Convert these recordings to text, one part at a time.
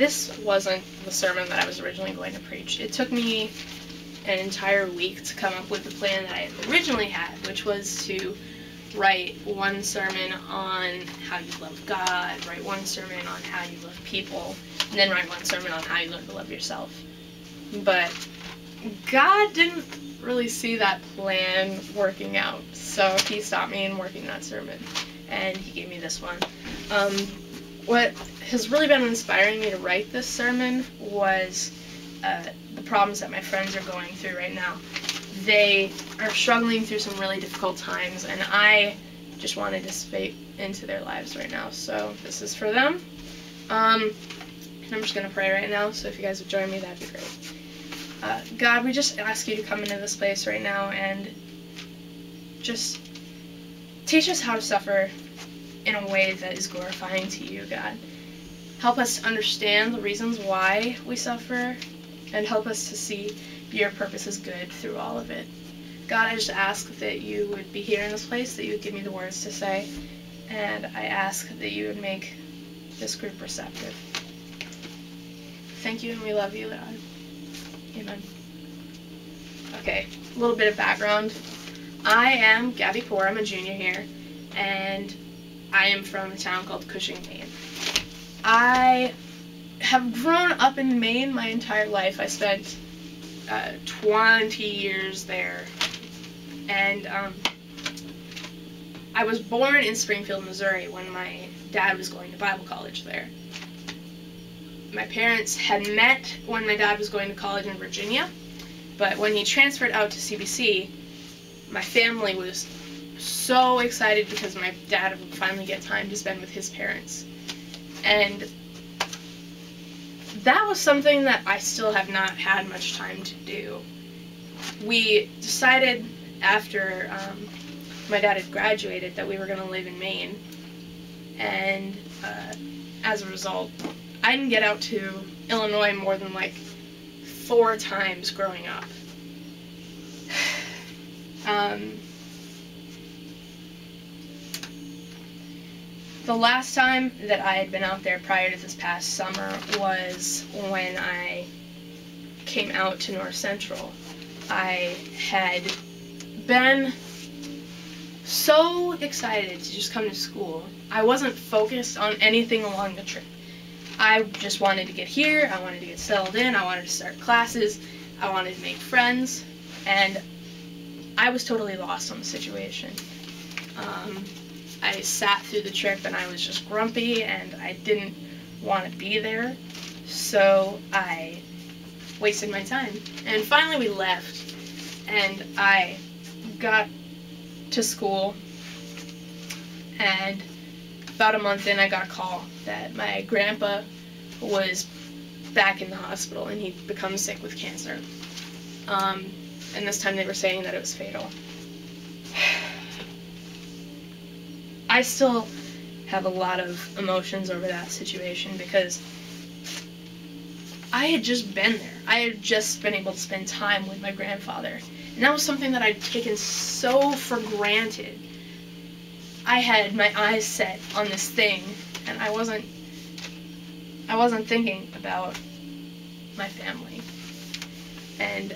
this wasn't the sermon that I was originally going to preach. It took me an entire week to come up with the plan that I originally had, which was to write one sermon on how you love God, write one sermon on how you love people, and then write one sermon on how you learn to love yourself. But God didn't really see that plan working out, so he stopped me in working that sermon, and he gave me this one. What has really been inspiring me to write this sermon was the problems that my friends are going through right now. They are struggling through some really difficult times, and I just wanted to speak into their lives right now. So this is for them. And I'm just going to pray right now, so if you guys would join me, that'd be great. God, we just ask you to come into this place right now and just teach us how to suffer in a way that is glorifying to you, God. Help us to understand the reasons why we suffer, and help us to see your purpose is good through all of it. God, I just ask that you would be here in this place, that you would give me the words to say, and I ask that you would make this group receptive. Thank you, and we love you, God. Amen. Okay, a little bit of background. I am Gabby Poor. I'm a junior here, and I am from a town called Cushing, Maine. I have grown up in Maine my entire life. I spent 20 years there, and I was born in Springfield, Missouri when my dad was going to Bible college there. My parents had met when my dad was going to college in Virginia, but when he transferred out to CBC, my family was so excited because my dad would finally get time to spend with his parents. And that was something that I still have not had much time to do. We decided after my dad had graduated that we were going to live in Maine, and as a result, I didn't get out to Illinois more than like 4 times growing up. The last time that I had been out there prior to this past summer was when I came out to North Central. I had been so excited to just come to school. I wasn't focused on anything along the trip. I just wanted to get here, I wanted to get settled in, I wanted to start classes, I wanted to make friends, and I was totally lost on the situation. I sat through the trip and I was just grumpy and I didn't want to be there, so I wasted my time. And finally we left, and I got to school, and about a month in I got a call that my grandpa was back in the hospital and he'd become sick with cancer. And this time they were saying that it was fatal. I still have a lot of emotions over that situation because I had just been there. I had just been able to spend time with my grandfather. And that was something that I'd taken so for granted. I had my eyes set on this thing, and I wasn't thinking about my family. And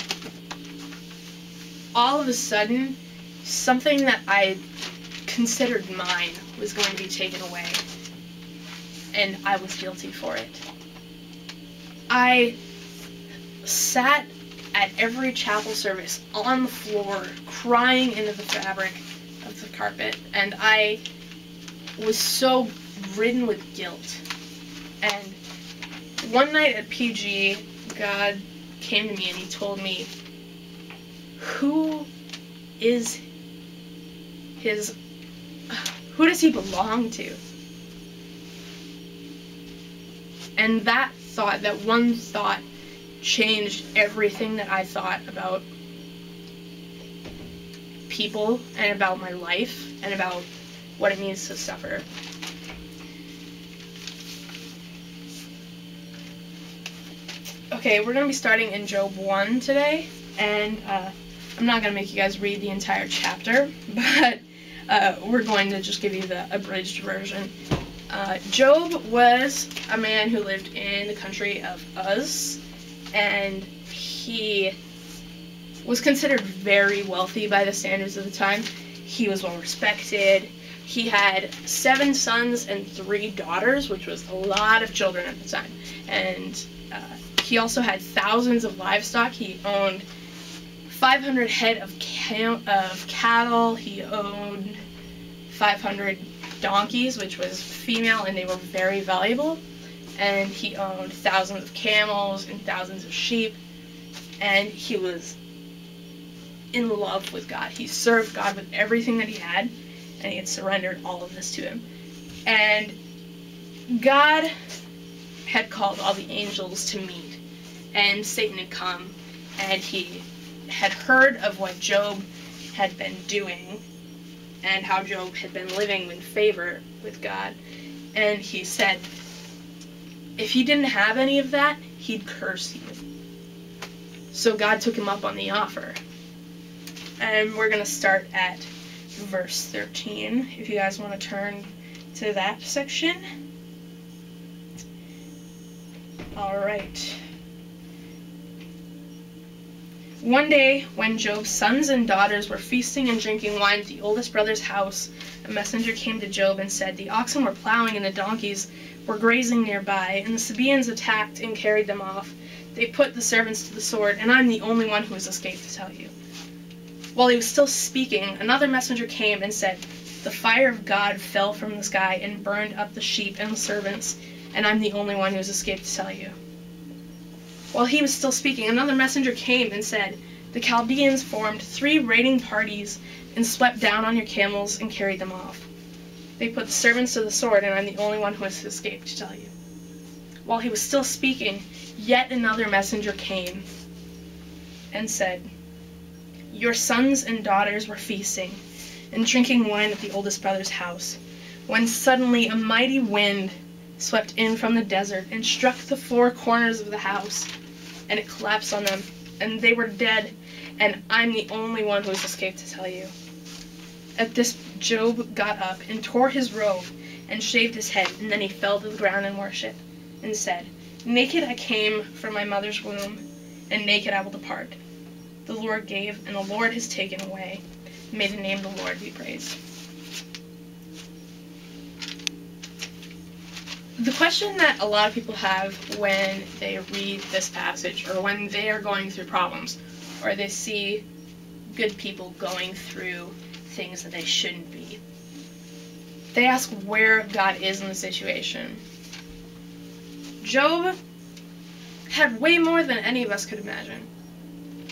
all of a sudden, something that I considered mine was going to be taken away, and I was guilty for it. I sat at every chapel service on the floor, crying into the fabric of the carpet, and I was so ridden with guilt. And one night at PG, God came to me and he told me, who does he belong to? And that one thought changed everything that I thought about people and about my life and about what it means to suffer. Okay, we're going to be starting in Job 1 today, and I'm not going to make you guys read the entire chapter, but we're going to just give you the abridged version. Job was a man who lived in the country of Uz, and he was considered very wealthy by the standards of the time. He was well respected. He had 7 sons and 3 daughters, which was a lot of children at the time. And he also had thousands of livestock. He owned 500 head of cattle. He owned 500 donkeys, which was female, and they were very valuable. And he owned thousands of camels and thousands of sheep. And he was in love with God. He served God with everything that he had, and he had surrendered all of this to him. And God had called all the angels to meet, and Satan had come, and he had heard of what Job had been doing, and how Job had been living in favor with God. And he said, if he didn't have any of that, he'd curse you. So God took him up on the offer. And we're going to start at verse 13, if you guys want to turn to that section. Alright. One day, when Job's sons and daughters were feasting and drinking wine at the oldest brother's house, a messenger came to Job and said, the oxen were plowing and the donkeys were grazing nearby, and the Sabaeans attacked and carried them off. They put the servants to the sword, and I'm the only one who has escaped to tell you. While he was still speaking, another messenger came and said, the fire of God fell from the sky and burned up the sheep and the servants, and I'm the only one who has escaped to tell you. While he was still speaking, another messenger came and said, the Chaldeans formed 3 raiding parties and swept down on your camels and carried them off. They put the servants to the sword, and I'm the only one who has escaped to tell you. While he was still speaking, yet another messenger came and said, your sons and daughters were feasting and drinking wine at the oldest brother's house, when suddenly a mighty wind swept in from the desert and struck the 4 corners of the house, and it collapsed on them, and they were dead, and I'm the only one who has escaped to tell you. At this, Job got up and tore his robe and shaved his head, and then he fell to the ground in worship and said, naked I came from my mother's womb, and naked I will depart. The Lord gave, and the Lord has taken away. May the name of the Lord be praised. The question that a lot of people have when they read this passage, or when they are going through problems, or they see good people going through things that they shouldn't be, they ask where God is in the situation. Job had way more than any of us could imagine.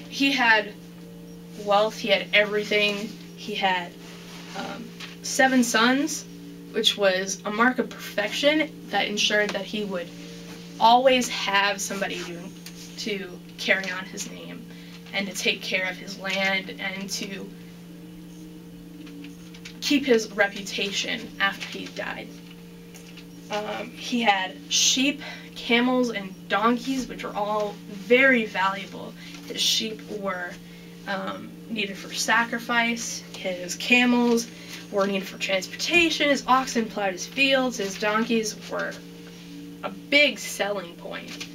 He had wealth, he had everything, he had 7 sons, which was a mark of perfection that ensured that he would always have somebody to carry on his name and to take care of his land and to keep his reputation after he died. He had sheep, camels, and donkeys, which were all very valuable. His sheep were needed for sacrifice, his camels were needed for transportation, his oxen plowed his fields, his donkeys were a big selling point.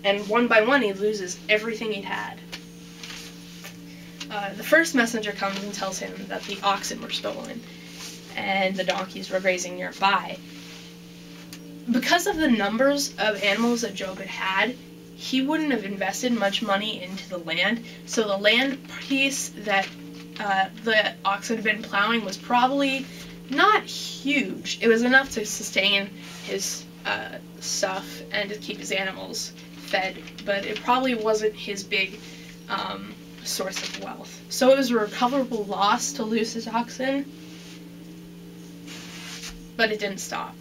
And one by one he loses everything he'd had. The first messenger comes and tells him that the oxen were stolen and the donkeys were grazing nearby. Because of the numbers of animals that Job had, he wouldn't have invested much money into the land, so the land piece that the oxen had been plowing was probably not huge. It was enough to sustain his stuff and to keep his animals fed, but it probably wasn't his big source of wealth. So it was a recoverable loss to lose his oxen, but it didn't stop.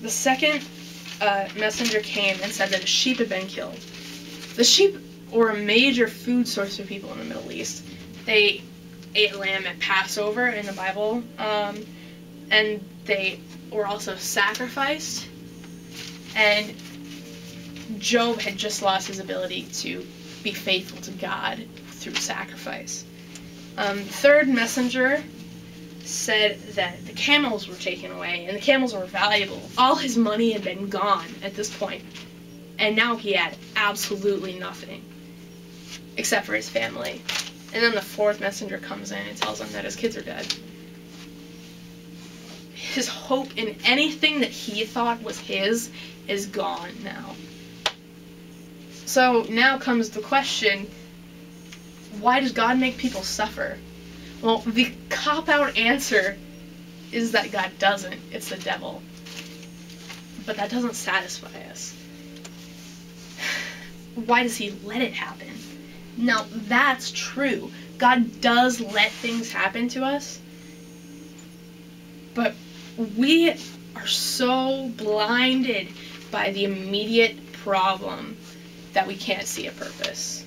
The second messenger came and said that his sheep had been killed. The sheep were a major food source for people in the Middle East. They ate lamb at Passover in the Bible, and they were also sacrificed. And Job had just lost his ability to be faithful to God through sacrifice. Third messenger said that the camels were taken away, and the camels were valuable. All his money had been gone at this point, and now he had absolutely nothing, except for his family. And then the fourth messenger comes in and tells him that his kids are dead. His hope in anything that he thought was his is gone now. So now comes the question, why does God make people suffer? Well, the cop-out answer is that God doesn't. It's the devil. But that doesn't satisfy us. Why does he let it happen? Now, that's true. God does let things happen to us. But we are so blinded by the immediate problem that we can't see a purpose.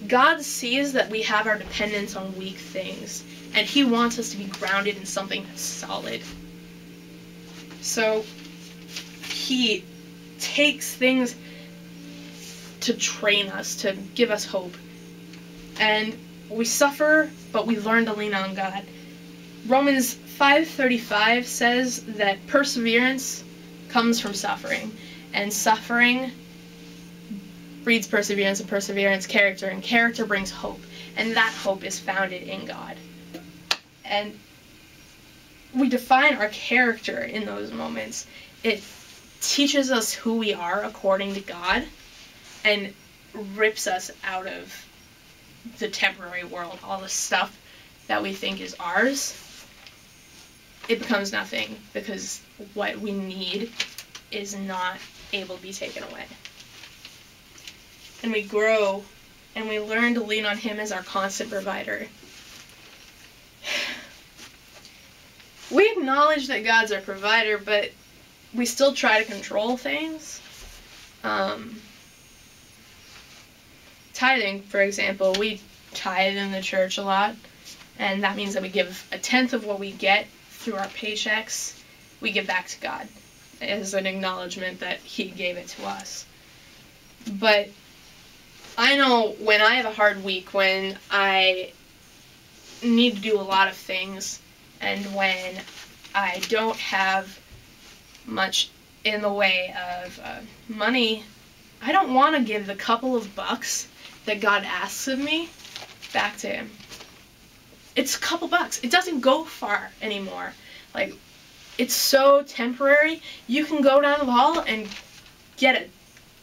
God sees that we have our dependence on weak things, and he wants us to be grounded in something that's solid. So he takes things to train us, to give us hope. And we suffer, but we learn to lean on God. Romans 5:35 says that perseverance comes from suffering, and suffering breeds perseverance, and perseverance character, and character brings hope, and that hope is founded in God. And we define our character in those moments. It teaches us who we are according to God, and rips us out of the temporary world, all the stuff that we think is ours. It becomes nothing, because what we need is not able to be taken away. And we grow, and we learn to lean on him as our constant provider. We acknowledge that God's our provider, but we still try to control things. Tithing, for example, we tithe in the church a lot, and that means that we give 1/10 of what we get through our paychecks, we give back to God as an acknowledgement that he gave it to us. But I know when I have a hard week, when I need to do a lot of things, and when I don't have much in the way of money, I don't want to give the couple of bucks that God asks of me back to him. It's a couple bucks. It doesn't go far anymore. Like, it's so temporary. You can go down the hall and get a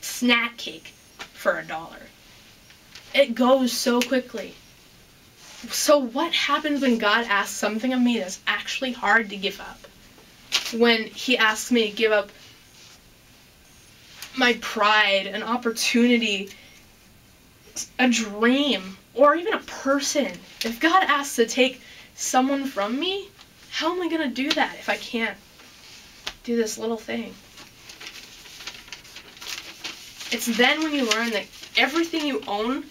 snack cake for $1. It goes so quickly. So what happens when God asks something of me that's actually hard to give up? When he asks me to give up my pride, an opportunity, a dream, or even a person. If God asks to take someone from me, how am I going to do that if I can't do this little thing? It's then when you learn that everything you own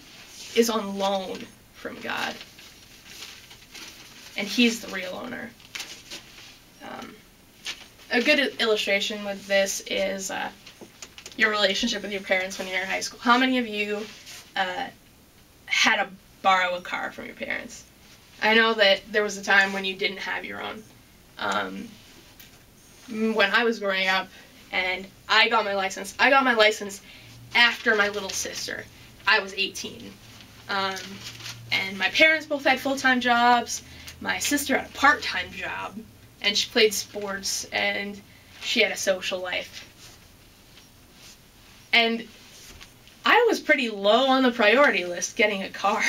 is on loan from God. And he's the real owner. A good illustration with this is your relationship with your parents when you're in high school. How many of you had to borrow a car from your parents? I know that there was a time when you didn't have your own. When I was growing up and I got my license after my little sister. I was 18. And my parents both had full-time jobs. My sister had a part-time job, and she played sports, and she had a social life. And I was pretty low on the priority list getting a car.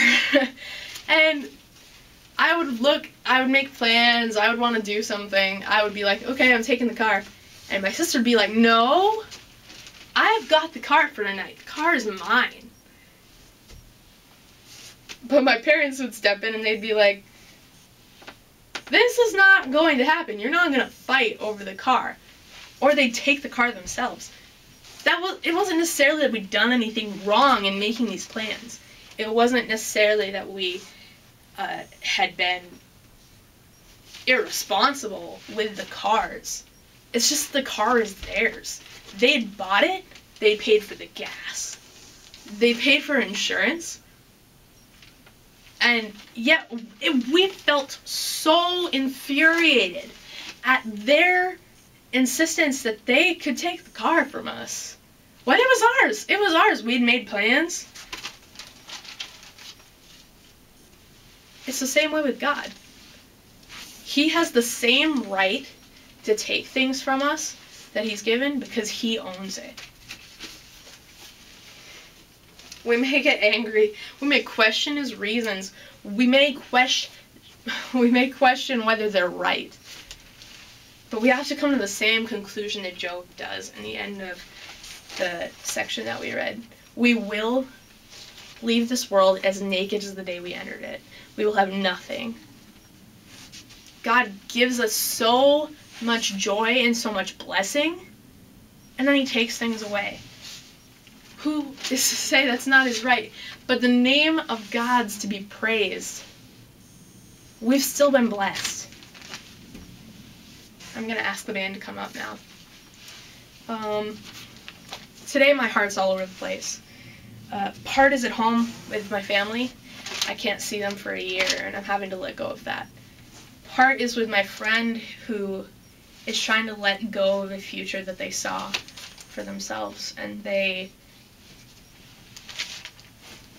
And I would make plans, I would want to do something, I would be like, okay, I'm taking the car. And my sister would be like, no, I've got the car for tonight, the car is mine. But my parents would step in and they'd be like, this is not going to happen, you're not going to fight over the car. Or they'd take the car themselves. It wasn't necessarily that we'd done anything wrong in making these plans. It wasn't necessarily that we had been irresponsible with the cars. It's just the car is theirs. They had bought it, they paid for the gas. They paid for insurance. And yet we felt so infuriated at their insistence that they could take the car from us. When it was ours. It was ours. We'd made plans. It's the same way with God. He has the same right to take things from us that he's given because he owns it. We may get angry. We may question his reasons. We may question whether they're right. But we have to come to the same conclusion that Job does in the end of the section that we read. We will leave this world as naked as the day we entered it. We will have nothing. God gives us so much joy and so much blessing, and then he takes things away. Who is to say that's not his right? But the name of God's to be praised. We've still been blessed. I'm going to ask the band to come up now. Today my heart's all over the place. Part is at home with my family. I can't see them for a year, and I'm having to let go of that. Part is with my friend who is trying to let go of a future that they saw for themselves, and they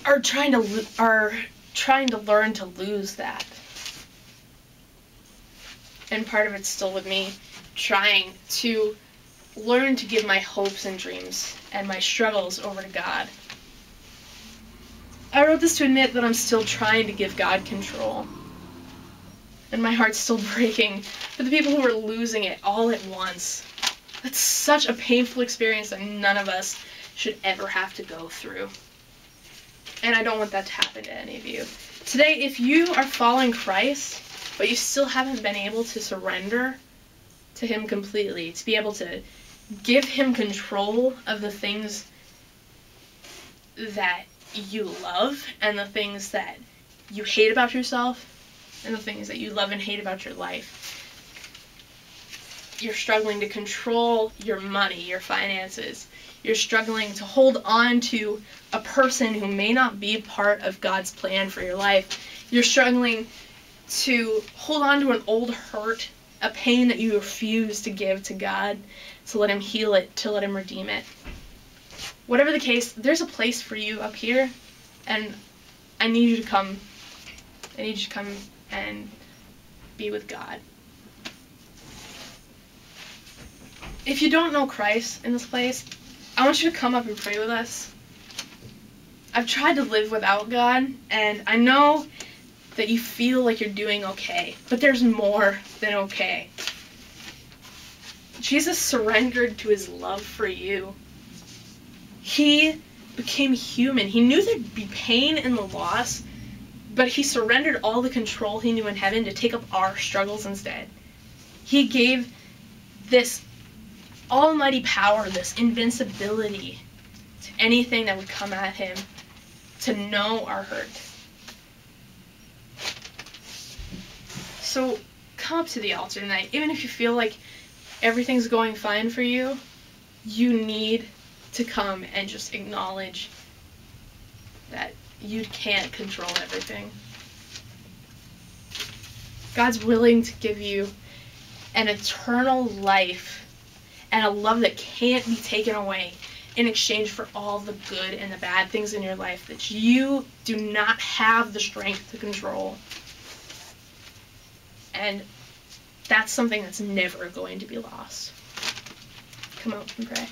are trying to learn to lose that. And part of it's still with me, trying to learn to give my hopes and dreams and my struggles over to God. I wrote this to admit that I'm still trying to give God control. And my heart's still breaking for the people who are losing it all at once. That's such a painful experience that none of us should ever have to go through. And I don't want that to happen to any of you. Today, if you are following Christ, but you still haven't been able to surrender to him completely, to be able to give him control of the things that you love and the things that you hate about yourself and the things that you love and hate about your life. You're struggling to control your money, your finances. You're struggling to hold on to a person who may not be part of God's plan for your life. You're struggling to hold on to an old hurt, a pain that you refuse to give to God, to let him heal it, to let him redeem it. Whatever the case, there's a place for you up here, and I need you to come. I need you to come and be with God. If you don't know Christ in this place, I want you to come up and pray with us. I've tried to live without God, and I know that you feel like you're doing okay, but there's more than okay. Jesus surrendered to his love for you. He became human. He knew there'd be pain in the loss, but he surrendered all the control he knew in heaven to take up our struggles instead. He gave this almighty power, this invincibility to anything that would come at him, to know our hurt. So come up to the altar tonight. Even if you feel like everything's going fine for you, you need to come and just acknowledge that you can't control everything. God's willing to give you an eternal life and a love that can't be taken away in exchange for all the good and the bad things in your life that you do not have the strength to control. And that's something that's never going to be lost. Come out and pray.